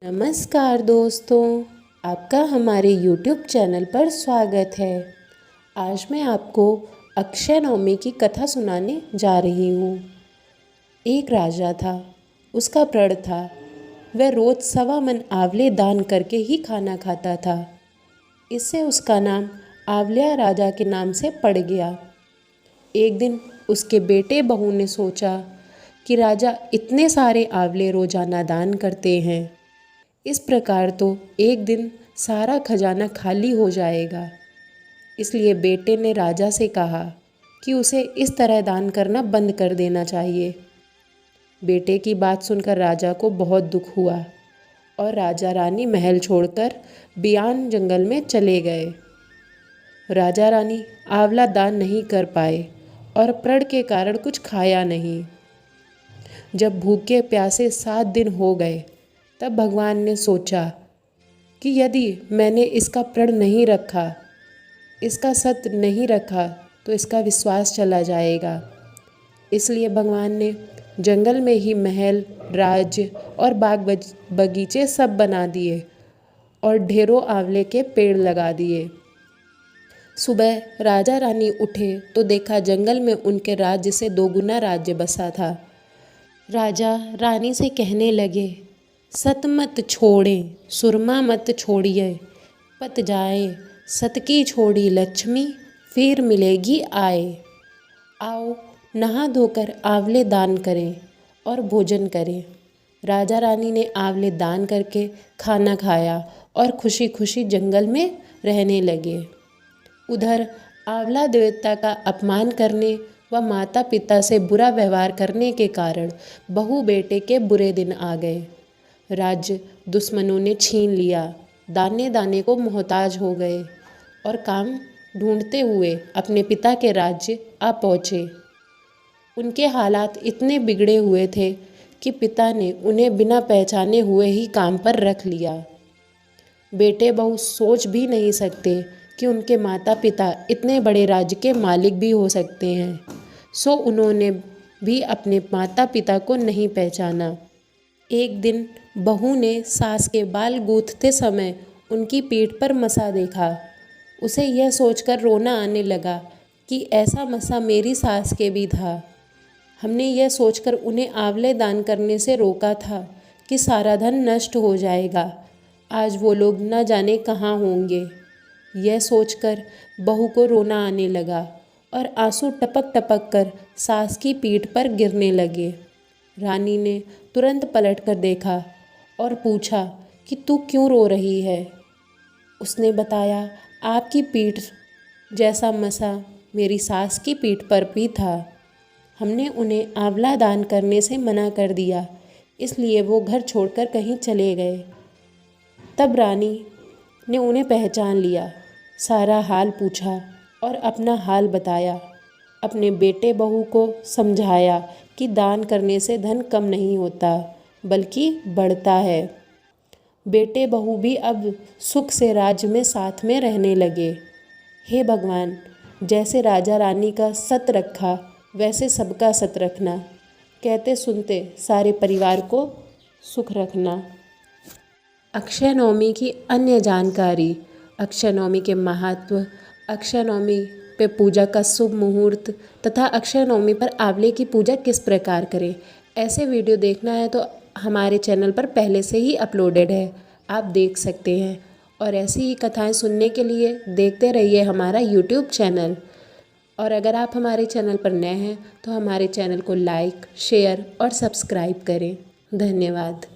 नमस्कार दोस्तों, आपका हमारे YouTube चैनल पर स्वागत है। आज मैं आपको अक्षय नवमी की कथा सुनाने जा रही हूँ। एक राजा था, उसका प्रण था। वह रोज 1.25 मन आंवले दान करके ही खाना खाता था। इससे उसका नाम आंवलिया राजा के नाम से पड़ गया। एक दिन उसके बेटे बहू ने सोचा कि राजा इतने सारे आंवले रोजाना दान करते हैं, इस प्रकार तो एक दिन सारा खजाना खाली हो जाएगा। इसलिए बेटे ने राजा से कहा कि उसे इस तरह दान करना बंद कर देना चाहिए। बेटे की बात सुनकर राजा को बहुत दुख हुआ और राजा रानी महल छोड़कर बियान जंगल में चले गए। राजा रानी आंवला दान नहीं कर पाए और प्रण के कारण कुछ खाया नहीं। जब भूखे प्यासे 7 दिन हो गए, तब भगवान ने सोचा कि यदि मैंने इसका प्रण नहीं रखा, इसका सत्य नहीं रखा, तो इसका विश्वास चला जाएगा। इसलिए भगवान ने जंगल में ही महल, राज्य और बाग बगीचे सब बना दिए और ढेरों आंवले के पेड़ लगा दिए। सुबह राजा रानी उठे तो देखा जंगल में उनके राज्य से 2 गुना राज्य बसा था। राजा रानी से कहने लगे, सत मत छोड़े सुरमा मत छोड़िए, पत जाए सत की छोड़ी लक्ष्मी, फिर मिलेगी आए। आओ नहा धोकर आंवले दान करें और भोजन करें। राजा रानी ने आंवले दान करके खाना खाया और खुशी खुशी जंगल में रहने लगे। उधर आंवला देवता का अपमान करने व माता पिता से बुरा व्यवहार करने के कारण बहू बेटे के बुरे दिन आ गए। राज्य दुश्मनों ने छीन लिया, दाने दाने को मोहताज हो गए और काम ढूंढते हुए अपने पिता के राज्य आ पहुँचे। उनके हालात इतने बिगड़े हुए थे कि पिता ने उन्हें बिना पहचाने हुए ही काम पर रख लिया। बेटे बहू सोच भी नहीं सकते कि उनके माता पिता इतने बड़े राज्य के मालिक भी हो सकते हैं, सो उन्होंने भी अपने माता पिता को नहीं पहचाना। एक दिन बहू ने सास के बाल गूंथते समय उनकी पीठ पर मसा देखा। उसे यह सोचकर रोना आने लगा कि ऐसा मसा मेरी सास के भी था। हमने यह सोचकर उन्हें आंवले दान करने से रोका था कि सारा धन नष्ट हो जाएगा, आज वो लोग न जाने कहाँ होंगे। यह सोचकर बहू को रोना आने लगा और आंसू टपक टपक कर सास की पीठ पर गिरने लगे। रानी ने तुरंत पलटकर देखा और पूछा कि तू क्यों रो रही है। उसने बताया, आपकी पीठ जैसा मसा मेरी सास की पीठ पर भी था। हमने उन्हें आंवला दान करने से मना कर दिया, इसलिए वो घर छोड़कर कहीं चले गए। तब रानी ने उन्हें पहचान लिया, सारा हाल पूछा और अपना हाल बताया। अपने बेटे बहू को समझाया कि दान करने से धन कम नहीं होता बल्कि बढ़ता है। बेटे बहू भी अब सुख से राज्य में साथ में रहने लगे। हे भगवान, जैसे राजा रानी का सत रखा वैसे सबका सत रखना, कहते सुनते सारे परिवार को सुख रखना। अक्षय नवमी की अन्य जानकारी, अक्षय नवमी के महत्व, अक्षय नवमी पे पूजा का शुभ मुहूर्त तथा अक्षय नवमी पर आंवले की पूजा किस प्रकार करें, ऐसे वीडियो देखना है तो हमारे चैनल पर पहले से ही अपलोडेड है, आप देख सकते हैं। और ऐसी ही कथाएं सुनने के लिए देखते रहिए हमारा YouTube चैनल। और अगर आप हमारे चैनल पर नए हैं तो हमारे चैनल को लाइक, शेयर और सब्सक्राइब करें। धन्यवाद।